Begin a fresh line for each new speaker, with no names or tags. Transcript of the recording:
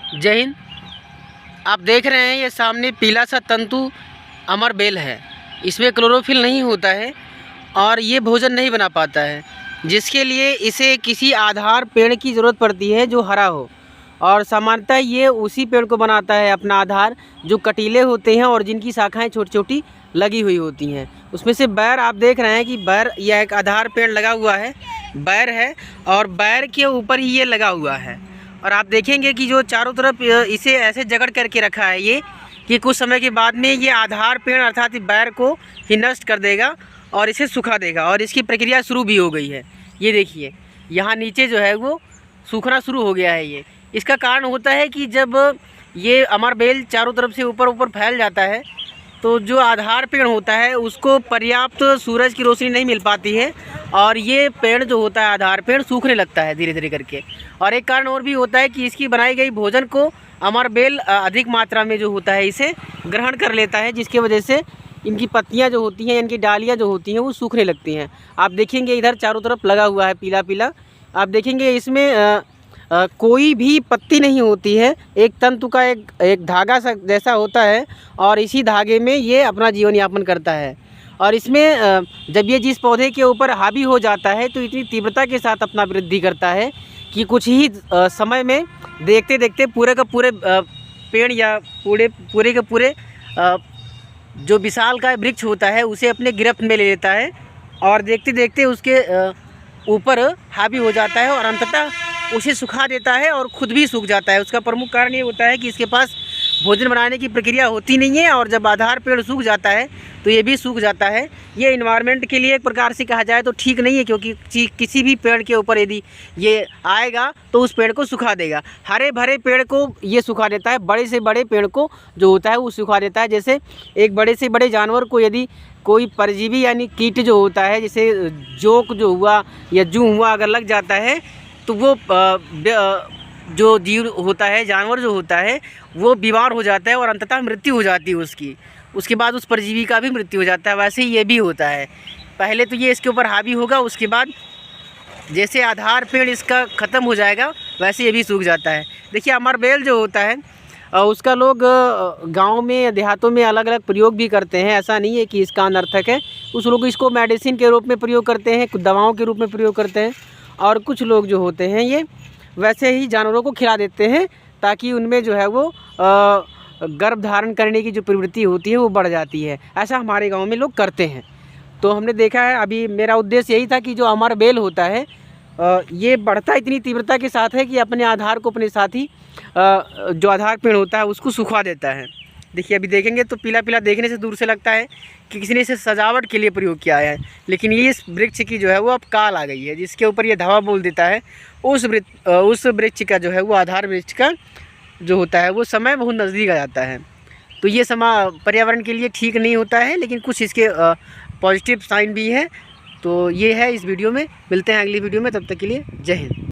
जय हिंद। आप देख रहे हैं ये सामने पीला सा तंतु अमर बेल है। इसमें क्लोरोफिल नहीं होता है और ये भोजन नहीं बना पाता है, जिसके लिए इसे किसी आधार पेड़ की ज़रूरत पड़ती है जो हरा हो। और सामान्यतः ये उसी पेड़ को बनाता है अपना आधार जो कटीले होते हैं और जिनकी शाखाएं छोटी छोटी लगी हुई होती हैं। उसमें से बैर आप देख रहे हैं कि बैर यह एक आधार पेड़ लगा हुआ है, बैर है और बैर के ऊपर ही ये लगा हुआ है। और आप देखेंगे कि जो चारों तरफ इसे ऐसे जकड़ करके रखा है ये कि कुछ समय के बाद में ये आधार पेड़ अर्थात बैर को ही नष्ट कर देगा और इसे सुखा देगा। और इसकी प्रक्रिया शुरू भी हो गई है। ये देखिए यहाँ नीचे जो है वो सूखना शुरू हो गया है। ये इसका कारण होता है कि जब ये अमर बेल चारों तरफ से ऊपर ऊपर फैल जाता है तो जो आधार पेड़ होता है उसको पर्याप्त सूरज की रोशनी नहीं मिल पाती है और ये पेड़ जो होता है आधार पेड़ सूखने लगता है धीरे धीरे करके। और एक कारण और भी होता है कि इसकी बनाई गई भोजन को अमर बेल अधिक मात्रा में जो होता है इसे ग्रहण कर लेता है, जिसकी वजह से इनकी पत्तियां जो होती हैं, इनकी डालियां जो होती हैं वो सूखने लगती हैं। आप देखेंगे इधर चारों तरफ लगा हुआ है पीला पीला। आप देखेंगे इसमें कोई भी पत्ती नहीं होती है। एक तंतु का एक धागा सा जैसा होता है और इसी धागे में ये अपना जीवन यापन करता है। और इसमें जब ये जिस पौधे के ऊपर हावी हो जाता है तो इतनी तीव्रता के साथ अपना वृद्धि करता है कि कुछ ही समय में देखते देखते पूरे का पूरे पेड़ या पूरे के पूरे जो विशाल का वृक्ष होता है उसे अपने गिरफ्त में ले लेता है और देखते देखते उसके ऊपर हावी हो जाता है और अंततः उसे सुखा देता है और ख़ुद भी सूख जाता है। उसका प्रमुख कारण ये होता है कि इसके पास भोजन बनाने की प्रक्रिया होती नहीं है और जब आधार पेड़ सूख जाता है तो ये भी सूख जाता है। ये इन्वायरमेंट के लिए एक प्रकार से कहा जाए तो ठीक नहीं है, क्योंकि किसी भी पेड़ के ऊपर यदि ये आएगा तो उस पेड़ को सुखा देगा। हरे भरे पेड़ को ये सुखा देता है, बड़े से बड़े पेड़ को जो होता है वो सुखा देता है। जैसे एक बड़े से बड़े जानवर को यदि कोई परजीवी यानी कीट जो होता है, जैसे जोक जो हुआ या जू हुआ, अगर लग जाता है तो वो जो जीव होता है, जानवर जो होता है वो बीमार हो जाता है और अंततः मृत्यु हो जाती है उसकी। उसके बाद उस परजीवी का भी मृत्यु हो जाता है। वैसे ही ये भी होता है। पहले तो ये इसके ऊपर हावी होगा, उसके बाद जैसे आधार पेड़ इसका ख़त्म हो जाएगा वैसे ये भी सूख जाता है। देखिए अमर बेल जो होता है उसका लोग गांव में देहातों में अलग अलग प्रयोग भी करते हैं। ऐसा नहीं है कि इसका अनर्थक है। कुछ लोग इसको मेडिसिन के रूप में प्रयोग करते हैं, कुछ दवाओं के रूप में प्रयोग करते हैं और कुछ लोग जो होते हैं ये वैसे ही जानवरों को खिला देते हैं ताकि उनमें जो है वो गर्भ धारण करने की जो प्रवृत्ति होती है वो बढ़ जाती है। ऐसा हमारे गांव में लोग करते हैं। तो हमने देखा है, अभी मेरा उद्देश्य यही था कि जो अमर बेल होता है ये बढ़ता इतनी तीव्रता के साथ है कि अपने आधार को अपने साथ ही जो आधार पेड़ होता है उसको सुखा देता है। देखिए अभी देखेंगे तो पीला पीला देखने से दूर से लगता है कि किसी ने इसे सजावट के लिए प्रयोग किया है, लेकिन ये इस वृक्ष की जो है वो अब काल आ गई है, जिसके ऊपर ये धावा बोल देता है। उस वृक्ष का जो है वो आधार वृक्ष का जो होता है वो समय बहुत नज़दीक आ जाता है। तो ये समय पर्यावरण के लिए ठीक नहीं होता है, लेकिन कुछ इसके पॉजिटिव साइन भी है। तो ये है इस वीडियो में। मिलते हैं अगली वीडियो में, तब तक के लिए जय हिंद।